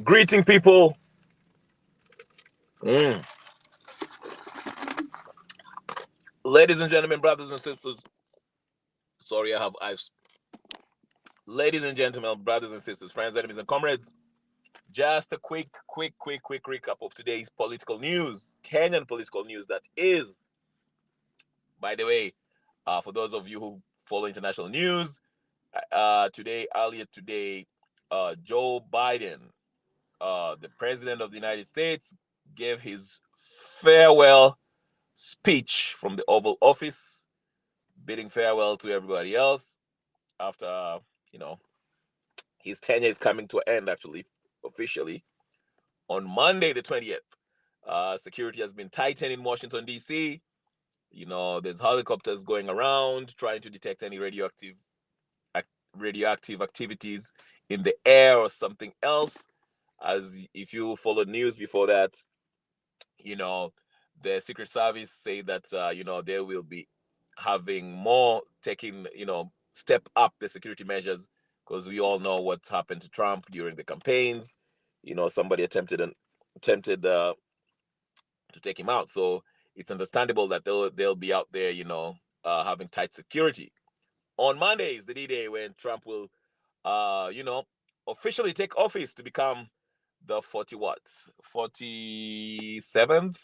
Greeting people. Mm. Ladies and gentlemen, brothers and sisters. Sorry, I have eyes. Ladies and gentlemen, brothers and sisters, friends, enemies, and comrades. Just a quick recap of today's political news. Kenyan political news, that is. By the way, for those of you who follow international news, earlier today, Joe Biden, the president of the United States, gave his farewell speech from the Oval Office, bidding farewell to everybody else after, you know, his tenure is coming to an end, actually, officially, on Monday, the 20th. Security has been tightened in Washington, D.C. There's helicopters going around trying to detect any radioactive activities in the air or something else. As if you followed news before that, the Secret Service say that they will be having more taking step up the security measures, because we all know what's happened to Trump during the campaigns. Somebody attempted to take him out, so it's understandable that they'll be out there, having tight security. On Monday is the D-Day when Trump will, officially take office to become the 47th,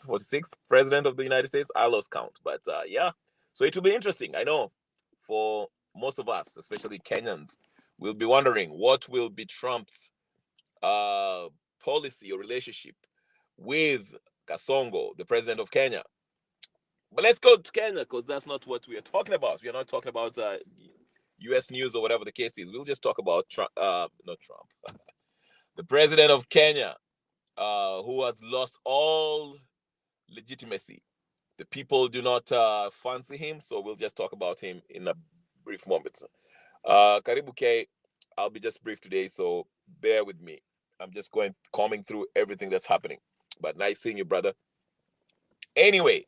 46th president of the United States. I lost count, but yeah. So it will be interesting. I know for most of us, especially Kenyans, will be wondering what will be Trump's policy or relationship with Kasongo, the president of Kenya. But let's go to Kenya, because that's not what we are talking about. We are not talking about U.S. news or whatever the case is. We'll just talk about Trump, not Trump, the president of Kenya, who has lost all legitimacy. The people do not fancy him, so we'll just talk about him in a brief moment. Karibu K, I'll be just brief today, so bear with me. I'm just combing through everything that's happening. But nice seeing you, brother. Anyway,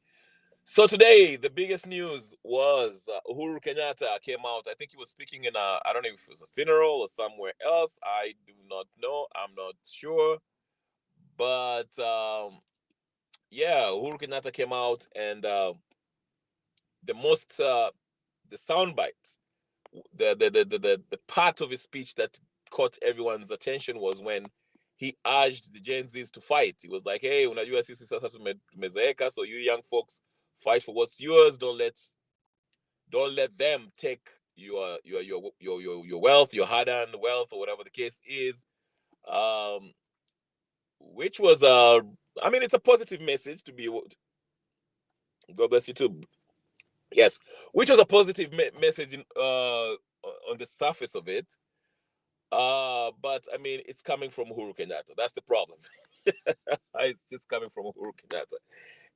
so today the biggest news was Uhuru Kenyatta came out. I think he was speaking in I don't know if it was a funeral or somewhere else. I do not know. I'm not sure. But yeah, Uhuru Kenyatta came out, and the soundbite, the part of his speech that caught everyone's attention was when he urged the Gen Zs to fight. He was like, "Hey, unajua sisi sasa tumezeeka, so you young folks fight for what's yours. Don't let them take your wealth, your hard-earned wealth, or whatever the case is." Um, which was I mean, it's a positive message to be. God bless you too. Yes, which was a positive message on the surface of it. But I mean, it's coming from Uhuru Kenyatta. That's the problem. It's just coming from Uhuru Kenyatta.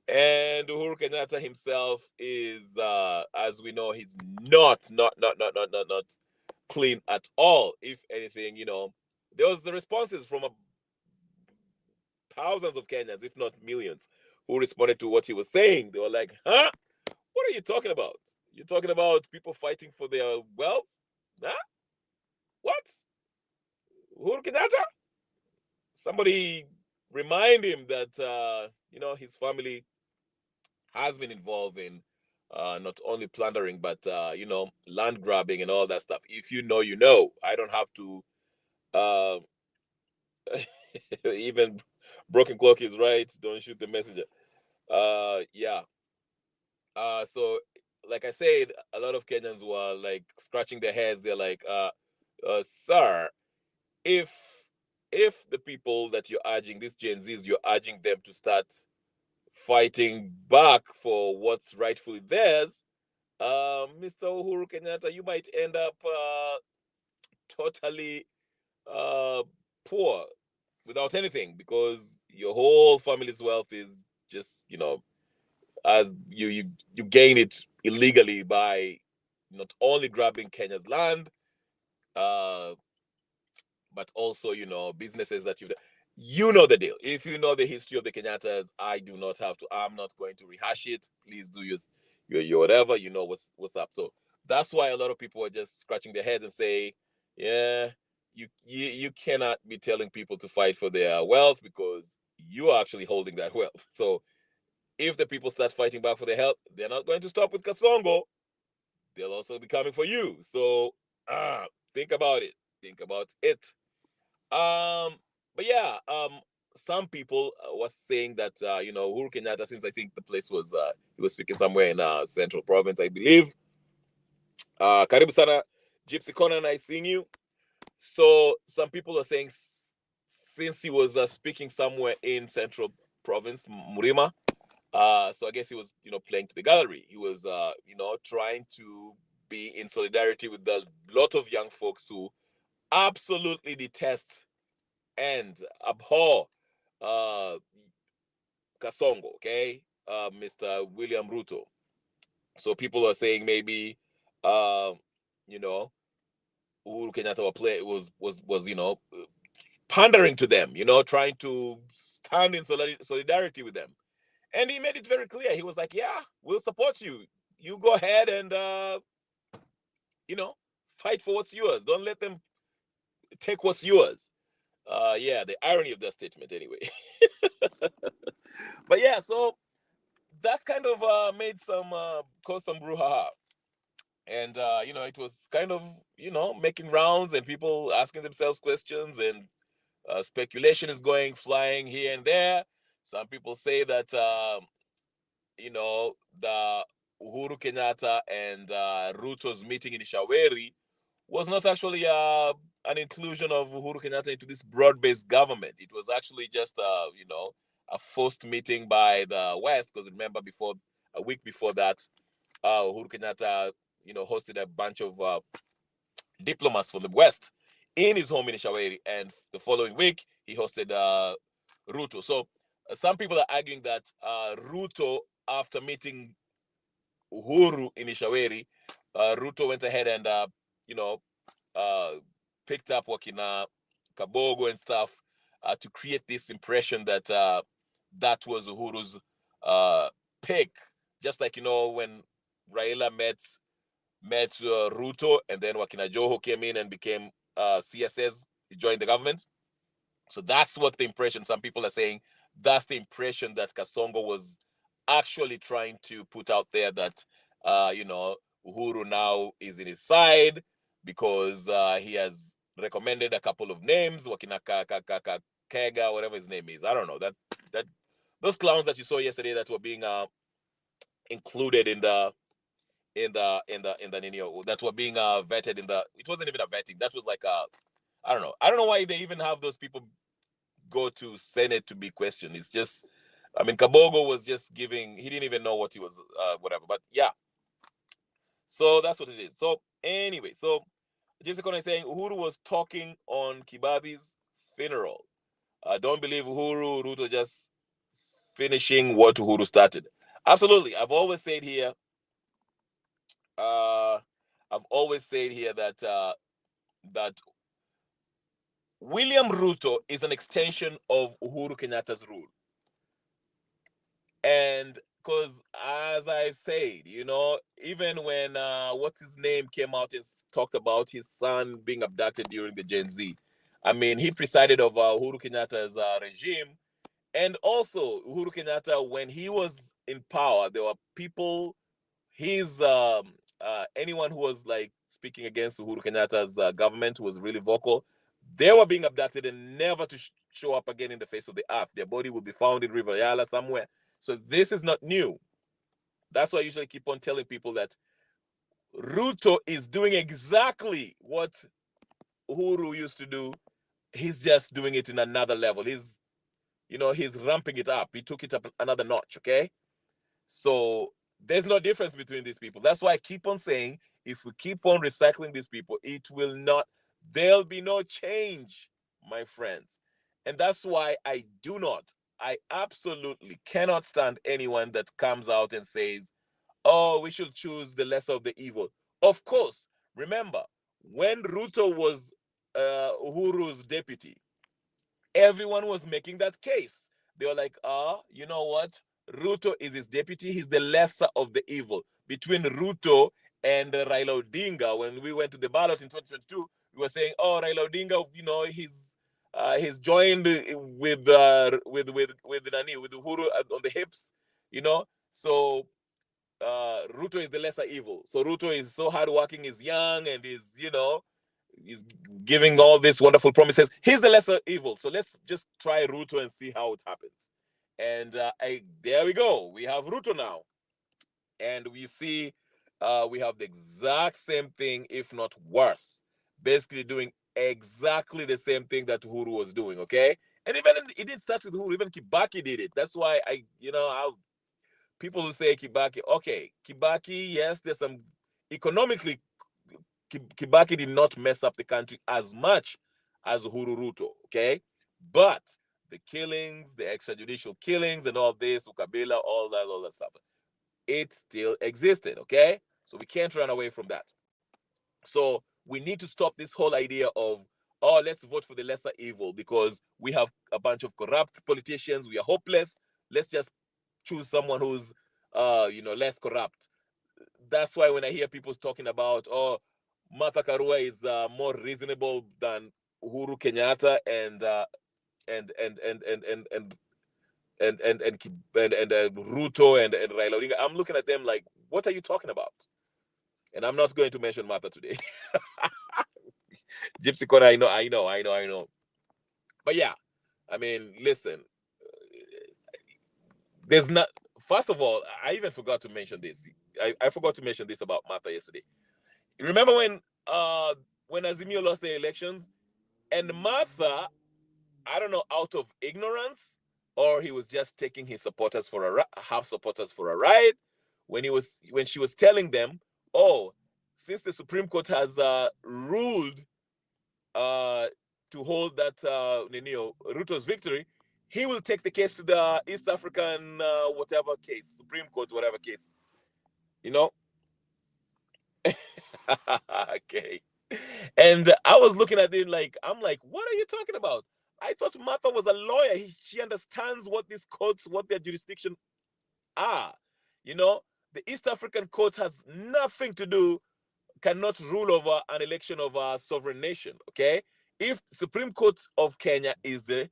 And Uhuru Kenyatta himself is, as we know, he's not clean at all. If anything, there was the responses from thousands of Kenyans, if not millions, who responded to what he was saying. They were like, "Huh? What are you talking about? You're talking about people fighting for their wealth? Huh? What? Uhuru Kenyatta?" Somebody remind him that his family has been involved in not only plundering, but land grabbing and all that stuff. If you know, you know. I don't have to. Uh, even broken clock is right. Don't shoot the messenger. Yeah. So like I said, a lot of Kenyans were like scratching their heads. They're like, sir, if the people that you're urging, these Gen Zs, you're urging them to start fighting back for what's rightfully theirs, Mr. Uhuru Kenyatta, you might end up totally uh, poor without anything, because your whole family's wealth is just, as you gain it illegally by not only grabbing Kenya's land, uh, but also businesses that you know the deal. If you know the history of the Kenyattas, I do not have to. I'm not going to rehash it. Please do your whatever. What's up. So that's why a lot of people are just scratching their heads and say, yeah, you cannot be telling people to fight for their wealth because you are actually holding that wealth. So if the people start fighting back for their health, they're not going to stop with Kasongo. They'll also be coming for you. So think about it. Think about it. But yeah, some people was saying that Uhuru Kenyatta, since I think the place was he was speaking somewhere in Central Province, I believe. Karibu sana, Gypsy Conan, I seen you. So some people are saying since he was speaking somewhere in Central Province, Murima, so I guess he was, playing to the gallery. He was, trying to be in solidarity with the lot of young folks who absolutely detest and abhor uh, Kasongo, okay, Mr. William Ruto. So people are saying maybe, you know, Uhuru Kenyatta was pandering to them, trying to stand in solidarity with them. And he made it very clear. He was like, yeah, we'll support you. You go ahead and, fight for what's yours. Don't let them take what's yours. Yeah, the irony of that statement, anyway. But yeah, so that kind of made some, caused some brouhaha. And, it was kind of, making rounds and people asking themselves questions and speculation is going flying here and there. Some people say that, the Uhuru Kenyatta and Ruto's meeting in Ishaweri was not actually an inclusion of Uhuru Kenyatta into this broad-based government. It was actually just, a forced meeting by the West. Because remember, a week before that, Uhuru Kenyatta, hosted a bunch of diplomats from the West in his home in Ishaweri, and the following week he hosted Ruto. So some people are arguing that Ruto, after meeting Uhuru in Ishaweri, Ruto went ahead and you know picked up Wakina Kabogo and stuff to create this impression that that was Uhuru's pick. Just like when Raila met Ruto, and then Wakina Joho came in and became CSS. He joined the government. So that's what the impression. Some people are saying that's the impression that Kasongo was actually trying to put out there, that Uhuru now is in his side because he has recommended a couple of names, Wakina Kega, whatever his name is. I don't know, that those clowns that you saw yesterday that were being included in the that were being vetted in the. It wasn't even a vetting. That was like I don't know. I don't know why they even have those people go to Senate to be questioned. It's just, I mean, Kabogo was just giving. He didn't even know what he was, whatever. But yeah, so that's what it is. So anyway, so James Econo is saying Uhuru was talking on Kibabi's funeral. Don't believe Uhuru. Ruto just finishing what Uhuru started. Absolutely, I've always said here. I've always said here that that William Ruto is an extension of Uhuru Kenyatta's rule. And because, as I've said, even when what's his name came out and talked about his son being abducted during the Gen Z, I mean, he presided over Uhuru Kenyatta's regime. And also, Uhuru Kenyatta, when he was in power, there were people, his anyone who was like speaking against Uhuru Kenyatta's government was really vocal. They were being abducted and never to show up again in the face of the earth. Their body would be found in River Yala somewhere. So this is not new. That's why I usually keep on telling people that Ruto is doing exactly what Uhuru used to do. He's just doing it in another level. He's ramping it up. He took it up another notch, okay? So there's no difference between these people. That's why I keep on saying, if we keep on recycling these people, there'll be no change, my friends. And that's why I absolutely cannot stand anyone that comes out and says, oh, we should choose the lesser of the evil. Of course, remember, when Ruto was Uhuru's deputy, everyone was making that case. They were like, you know what? Ruto is his deputy. He's the lesser of the evil. Between Ruto and Raila Odinga, when we went to the ballot in 2022, we were saying, oh, Raila Odinga, he's joined with Nani, with Uhuru on the hips, so Ruto is the lesser evil. So Ruto is so hardworking, is young, and is giving all these wonderful promises. He's the lesser evil. So let's just try Ruto and see how it happens. And there we go. We have Ruto now. And we see we have the exact same thing, if not worse. Basically doing exactly the same thing that Uhuru was doing, okay? And even it didn't start with Uhuru, even Kibaki did it. That's why people who say Kibaki, okay, Kibaki, yes, there's some economically, Kibaki did not mess up the country as much as Uhuru Ruto, okay? But the killings, the extrajudicial killings and all this, Ukabila, all that stuff, it still existed, okay? So we can't run away from that. So we need to stop this whole idea of, oh, let's vote for the lesser evil because we have a bunch of corrupt politicians, we are hopeless. Let's just choose someone who's less corrupt. That's why when I hear people talking about, oh, Martha Karua is more reasonable than Uhuru Kenyatta and Ruto and Raila Odinga, I'm looking at them like, what are you talking about? And I'm not going to mention Martha today. Gypsy Corner, I know. But yeah, I mean, listen, there's not. First of all, I even forgot to mention this. I forgot to mention this about Martha yesterday. Remember when Azimio lost the elections and Martha, I don't know, out of ignorance or he was just taking his supporters for half supporters for a ride when she was telling them, oh, since the Supreme Court has ruled to hold that Ruto's victory, he will take the case to the East African whatever case, Supreme Court, whatever case, okay. And I was looking at it like, I'm like, what are you talking about? I thought Martha was a lawyer. She understands what these courts, what their jurisdiction are. The East African court has nothing to do, cannot rule over an election of a sovereign nation, okay? If Supreme Court of Kenya is the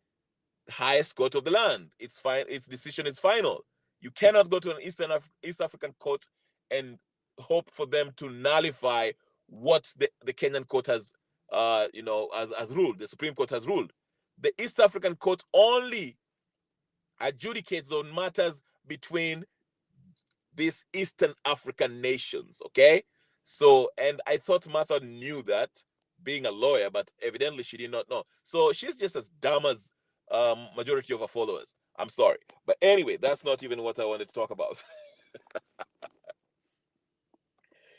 highest court of the land, it's fine, its decision is final. You cannot go to an East African court and hope for them to nullify what the Kenyan court has has ruled, the Supreme Court has ruled. The East African court only adjudicates on matters between these Eastern African nations, okay? So, and I thought Martha knew that, being a lawyer, but evidently she did not know. So she's just as dumb as majority of her followers. I'm sorry. But anyway, that's not even what I wanted to talk about.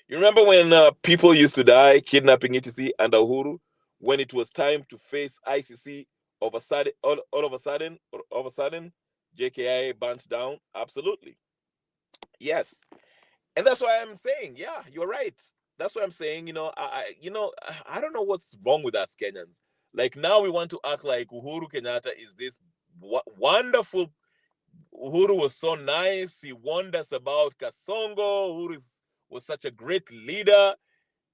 You remember when people used to die, kidnapping etc. under Uhuru, when it was time to face ICC, all of a sudden, JKI burnt down? Absolutely. Yes. And that's why I'm saying, yeah, you're right. That's why I'm saying, I don't know what's wrong with us Kenyans. Like now we want to act like Uhuru Kenyatta is this wonderful. Uhuru was so nice. He warned us about Kasongo. Uhuru was such a great leader.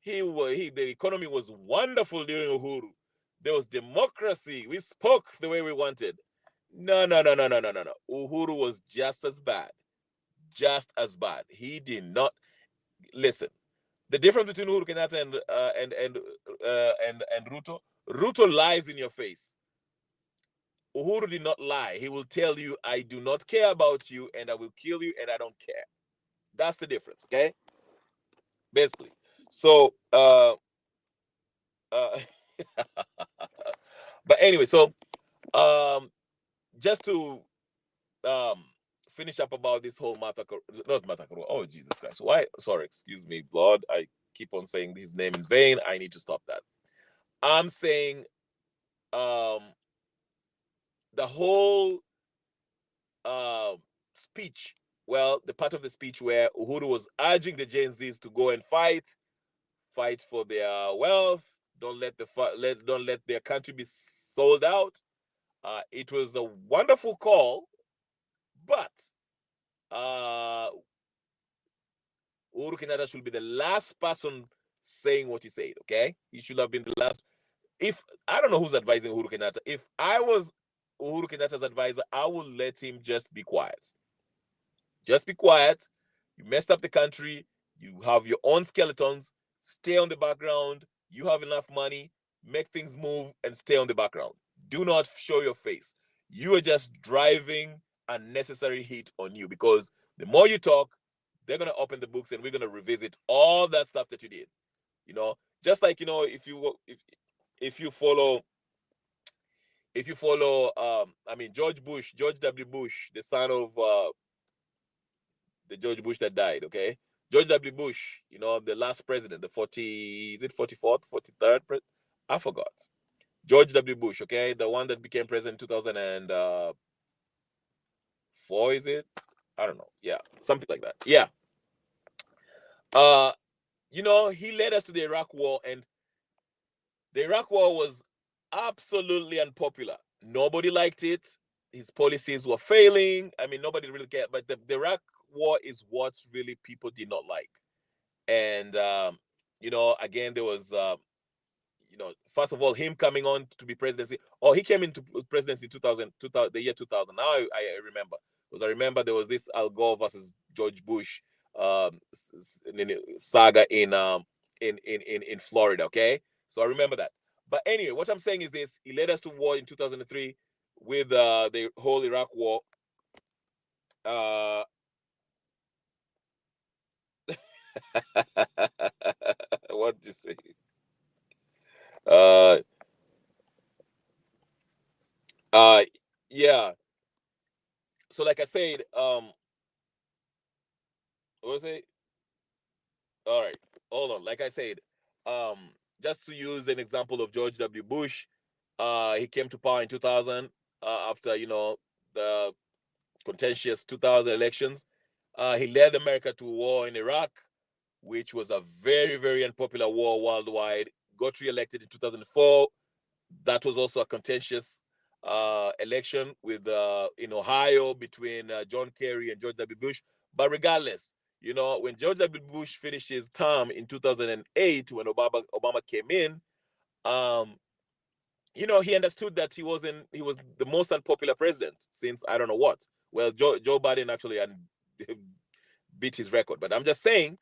The economy was wonderful during Uhuru. There was democracy. We spoke the way we wanted. No. Uhuru was just as bad. Just as bad. He did not listen. The difference between Uhuru Kenyatta and Ruto, Ruto lies in your face. Uhuru did not lie. He will tell you, I do not care about you and I will kill you and I don't care. That's the difference, okay? Basically. So, but anyway, so just to finish up about this whole not Matakaro. Oh, Jesus Christ. Why? Sorry, excuse me, Lord. I keep on saying his name in vain. I need to stop that. I'm saying the whole speech, well, the part of the speech where Uhuru was urging the Gen Zs to go and fight for their wealth, don't let their country be sold out. It was a wonderful call, but Uhuru Kenyatta should be the last person saying what he said, okay? He should have been the last. If I don't know who's advising Uhuru Kenyatta. If I was Uhuru Kenyatta's advisor, I would let him just be quiet. Just be quiet. You messed up the country. You have your own skeletons. Stay on the background. You have enough money. Make things move and stay on the background. Do not show your face. You are just driving unnecessary heat on you, because the more you talk, they're gonna open the books and we're gonna revisit all that stuff that you did. You know, just like, if you follow I mean, George W. Bush, the son of the George Bush that died, okay? George W. Bush, the last president, the 40, is it 44th, 43rd? I forgot. George W. Bush, okay? The one that became president in 2004, is it? I don't know. Yeah, something like that. Yeah. He led us to the Iraq War, and the Iraq War was absolutely unpopular. Nobody liked it. His policies were failing. I mean, nobody really cared. But the Iraq War is what really people did not like. And again, there was first of all, him coming on to be presidency. Oh, he came into presidency 2000, the year 2000. Now I remember, because I remember there was this Al Gore versus George Bush saga in Florida. Okay, so I remember that. But anyway, what I'm saying is this: he led us to war in 2003 with the whole Iraq War. What did you say? Uh, yeah. So, like I said, what was it? All right, hold on. Like I said, um, just to use an example of George W. Bush, he came to power in 2000 after the contentious 2000 elections. He led America to war in Iraq, which was a very, very unpopular war worldwide. Got re-elected in 2004. That was also a contentious election with in Ohio between John Kerry and George W. Bush. But regardless, when George W. Bush finished his term in 2008, when Obama came in, um, he understood that he was the most unpopular president since I don't know what. Well, Joe Biden actually beat his record, but I'm just saying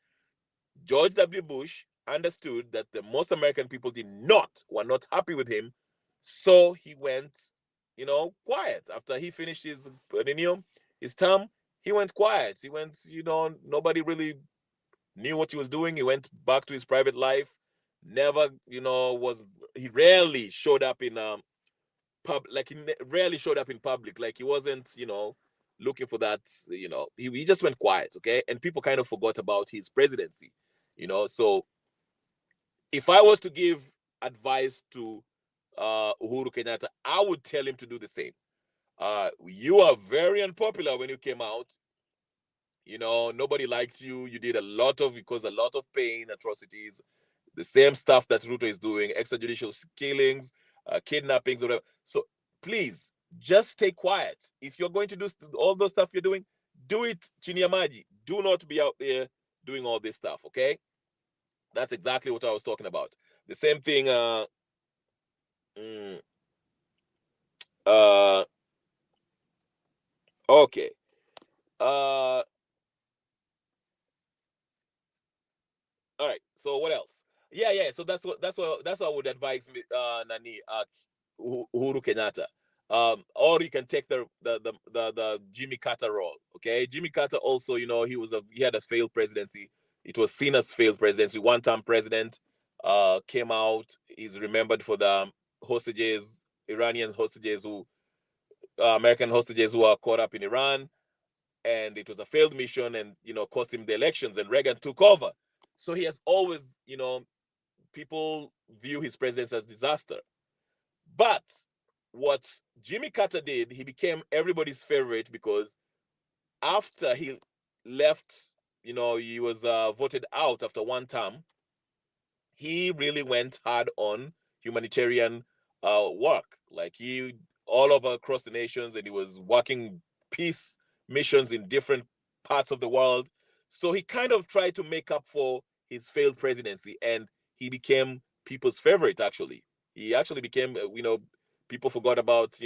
George W. Bush understood that the most American people were not happy with him, so he went, quiet after he finished his term. He went quiet. He went, nobody really knew what he was doing. He went back to his private life. Never, he rarely showed up in rarely showed up in public. Like he wasn't, looking for that. He just went quiet. Okay, and people kind of forgot about his presidency. So if I was to give advice to Uhuru Kenyatta, I would tell him to do the same. You are very unpopular when you came out. Nobody liked you. You did because a lot of pain, atrocities, the same stuff that Ruto is doing, extrajudicial killings, kidnappings, whatever. So please, just stay quiet. If you're going to do all those stuff you're doing, do it chini ya maji. Do not be out there doing all this stuff, okay? That's exactly what I was talking about. The same thing. Mm, uh, okay. All right. So what else? Yeah. So that's what I would advise me, Nani, Uhuru Kenyatta. Or you can take the Jimmy Carter role. Okay, Jimmy Carter also, he had a failed presidency. It was seen as failed presidency. One-term president, came out. He's remembered for the hostages, Iranian hostages American hostages who are caught up in Iran, and it was a failed mission, and cost him the elections, and Reagan took over. So he has always, people view his presidency as disaster. But what Jimmy Carter did, he became everybody's favorite, because after he left, he was voted out after one term. He really went hard on humanitarian work. Like he all over across the nations, and he was working peace missions in different parts of the world. So he kind of tried to make up for his failed presidency, and he became people's favorite. Actually, he actually became, people forgot about,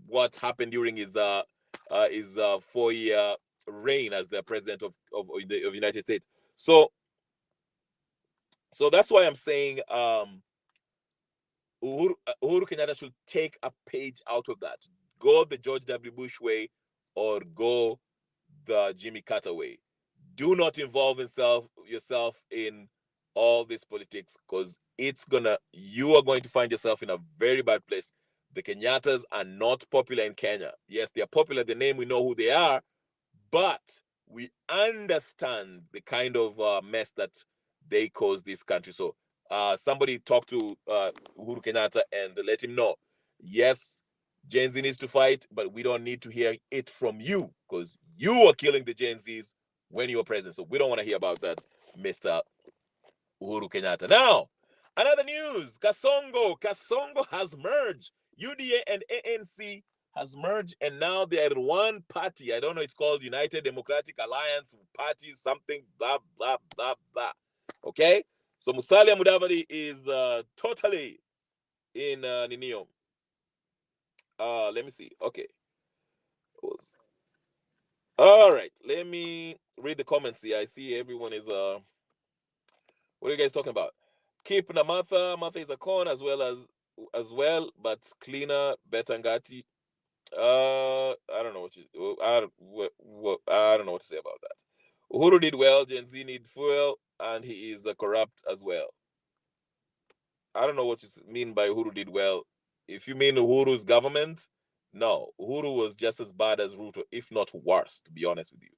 what happened during his 4-year reign as the president of the United States. So that's why I'm saying Uhuru Kenyatta should take a page out of that. Go the George W. Bush way, or go the Jimmy Carter way. Do not involve yourself in all this politics, because you are going to find yourself in a very bad place. The Kenyattas are not popular in Kenya. Yes, they are popular. The name, we know who they are, but we understand the kind of mess that they caused this country. So somebody talk to Uhuru Kenyatta and let him know, yes, Gen Z needs to fight, but we don't need to hear it from you, because you are killing the Gen Zs when you were president. So we don't want to hear about that, Mr. Uhuru Kenyatta. Now, another news. Kasongo has merged. UDA and ANC has merged, and now they are one party. I don't know, it's called United Democratic Alliance Party, something, blah, blah, blah, blah. Okay? So Musalia Mudavadi is totally in Ninio. Let me see. Okay. All right. Let me read the comments here. I see everyone is what are you guys talking about? Keep Namatha. Martha is a con as well, but cleaner, Betangati. I don't know I don't know what to say about that. Uhuru did well. Gen Z need fuel, and he is corrupt as well. I don't know what you mean by Uhuru did well. If you mean Uhuru's government, no, Uhuru was just as bad as Ruto, if not worse, to be honest with you.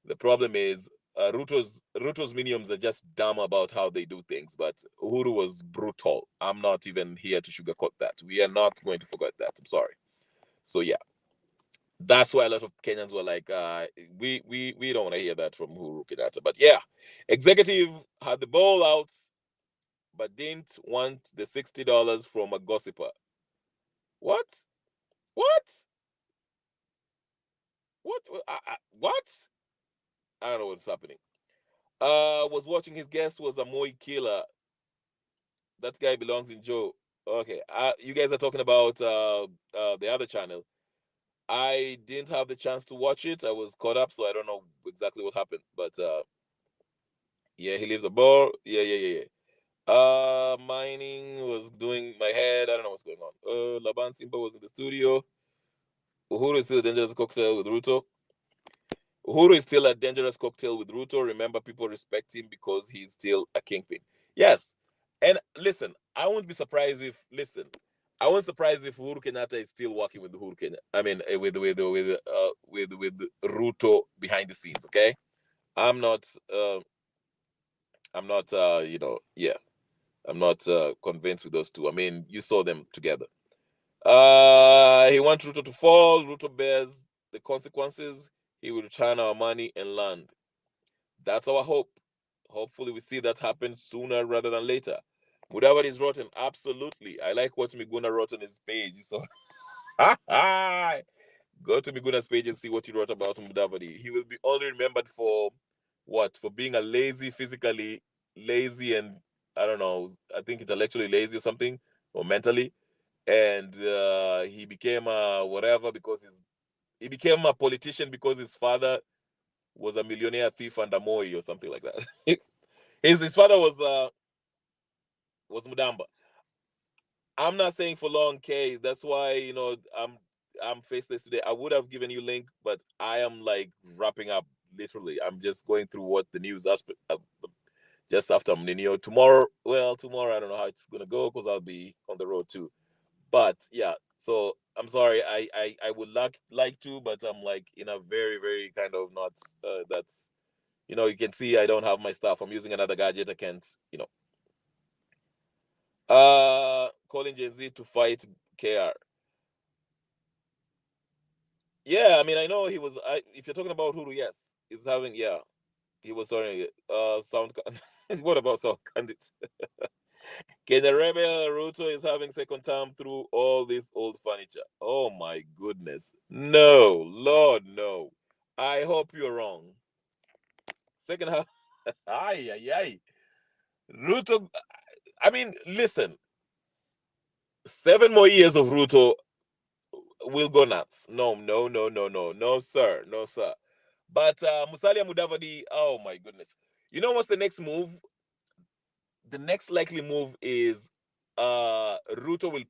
The problem is Ruto's minions are just dumb about how they do things, but Uhuru was brutal. I'm not even here to sugarcoat that. We are not going to forget that. I'm sorry. So yeah, that's why a lot of Kenyans were like, we don't want to hear that from Uhuru Kenyatta. But yeah, executive had the ball out, but didn't want the $60 from a gossiper. What? What? What? What? I don't know what's happening. Was watching his guest was a Moi killer. That guy belongs in Joe. Okay. You guys are talking about the other channel. I didn't have the chance to watch it. I was caught up, so I don't know exactly what happened. But yeah, he leaves a bar. Yeah. Mining was doing my head. I don't know what's going on. Laban Simba was in the studio. Uhuru is still a dangerous cocktail with Ruto. Uhuru is still a dangerous cocktail with Ruto. Remember, people respect him because he's still a kingpin. Yes. And listen, I won't be surprised if I won't surprised if Uhuru Kenyatta is still working with Uhuru Kenyatta. I mean, with Ruto behind the scenes. Okay, I'm not. I'm not. Yeah, I'm not convinced with those two. I mean, you saw them together. He wants Ruto to fall. Ruto bears the consequences. He will return our money and land. That's our hope. Hopefully, we see that happen sooner rather than later. Mudavadi is rotten. Absolutely. I like what Miguna wrote on his page. So, go to Miguna's page and see what he wrote about Mudavadi. He will be only remembered for what? For being a physically lazy, and I don't know, I think intellectually lazy or something, or mentally. And he became whatever because he became a politician because his father was a millionaire thief under Moi or something like that. his father was Mudamba. I'm not saying for long, K. That's why I'm faceless today. I would have given you link, but I am like wrapping up literally. I'm just going through what the news aspect just after Nino. Tomorrow I don't know how it's gonna go because I'll be on the road too. But yeah, so I'm sorry. I would like to, but I'm like in a very very kind of not. That's you can see I don't have my stuff. I'm using another gadget. I can't. Calling Gen Z to fight KR. Yeah, I mean I know he was. If you're talking about Huru, yes, he's having. Yeah, he was sorry. Sound. What about sound candidates? Kenya Rebel Ruto is having second term through all this old furniture. Oh my goodness. No, Lord, no. I hope you're wrong. Second half. Ay, ay, ay. Ruto, I mean, listen, 7 more years of Ruto will go nuts. No, no, no, no, no, no, sir. No, sir. But Musalia Mudavadi, oh my goodness. You know what's the next move? The next likely move is Ruto will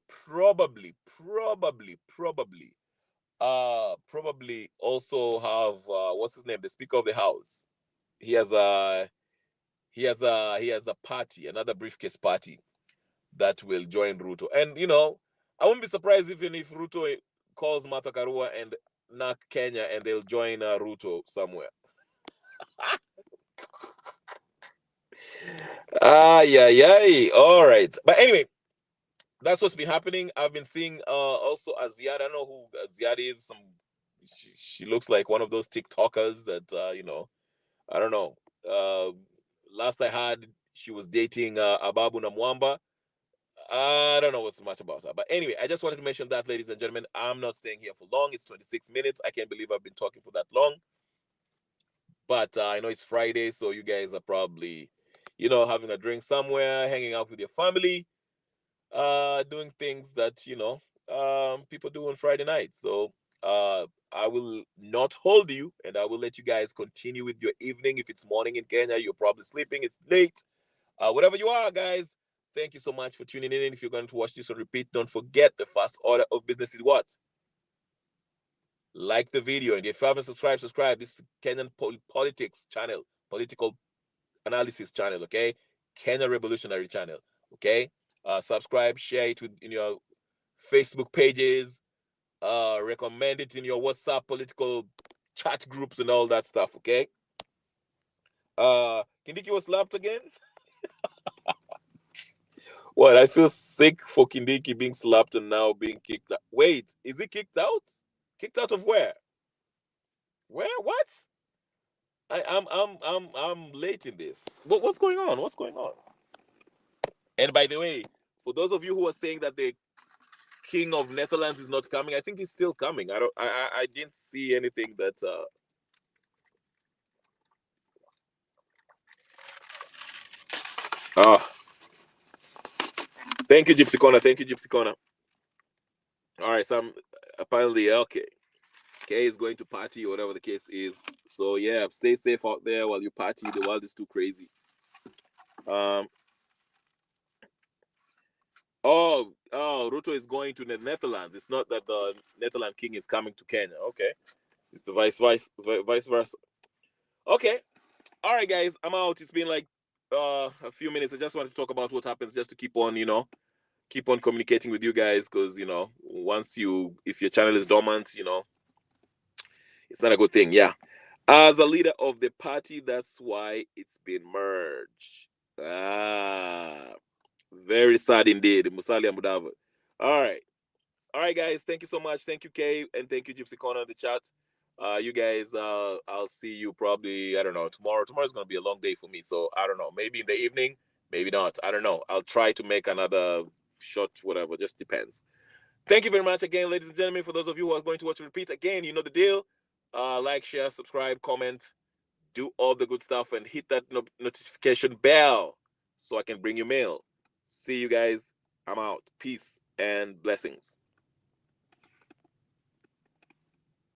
probably also have what's his name, the Speaker of the House. He has a he has a party, another briefcase party that will join Ruto. And I wouldn't be surprised even if Ruto calls Martha Karua and NAC Kenya and they'll join Ruto somewhere. Yeah, yeah. All right. But anyway, that's what's been happening. I've been seeing also Aziad. I don't know who Aziad is. She looks like one of those TikTokers that I don't know. Uh, Last I heard, she was dating Ababu Namwamba. I don't know what's much about her. But anyway, I just wanted to mention that, ladies and gentlemen. I'm not staying here for long. It's 26 minutes. I can't believe I've been talking for that long. But I know it's Friday, so you guys are probably, having a drink somewhere, hanging out with your family, doing things that, people do on Friday night. So I will not hold you and I will let you guys continue with your evening. If it's morning in Kenya, you're probably sleeping, it's late. Whatever you are, guys, thank you so much for tuning in. If you're going to watch this on repeat, don't forget the first order of business is what? Like the video. And if you haven't subscribed, subscribe. This is Kenyan politics channel, political analysis channel, okay? Kenya Revolutionary channel, okay? Subscribe, share it in your Facebook pages, recommend it in your WhatsApp political chat groups and all that stuff, okay? Kindiki was slapped again? What? I feel sick for Kindiki being slapped and now being kicked out. Wait, is he kicked out? Kicked out of where? Where? What? I'm late in this. What's going on? What's going on? And by the way, for those of you who are saying that the King of Netherlands is not coming, I think he's still coming. I didn't see anything that oh, thank you, Gypsy Corner. Thank you, Gypsy Corner. All right, so I'm apparently okay. Kay is going to party or whatever the case is. So yeah, stay safe out there while you party. The world is too crazy. Um. Ruto is going to the Netherlands. It's not that the Netherlands king is coming to Kenya. Okay, it's the vice versa. Okay, all right, guys, I'm out. It's been like a few minutes. I just wanted to talk about what happens, just to keep on, keep on communicating with you guys, because if your channel is dormant, it's not a good thing. Yeah, as a leader of the party, that's why it's been merged. Very sad indeed, Musalia Mudava. All right. All right, guys. Thank you so much. Thank you, Kay, and thank you, Gypsy Corner in the chat. You guys, I'll see you probably, I don't know, tomorrow. Tomorrow's going to be a long day for me. So I don't know. Maybe in the evening, maybe not. I don't know. I'll try to make another shot, whatever. Just depends. Thank you very much again, ladies and gentlemen. For those of you who are going to watch and repeat, again, you know the deal. Like, share, subscribe, comment, do all the good stuff, and hit that notification bell so I can bring you mail. See you guys. I'm out. Peace and blessings.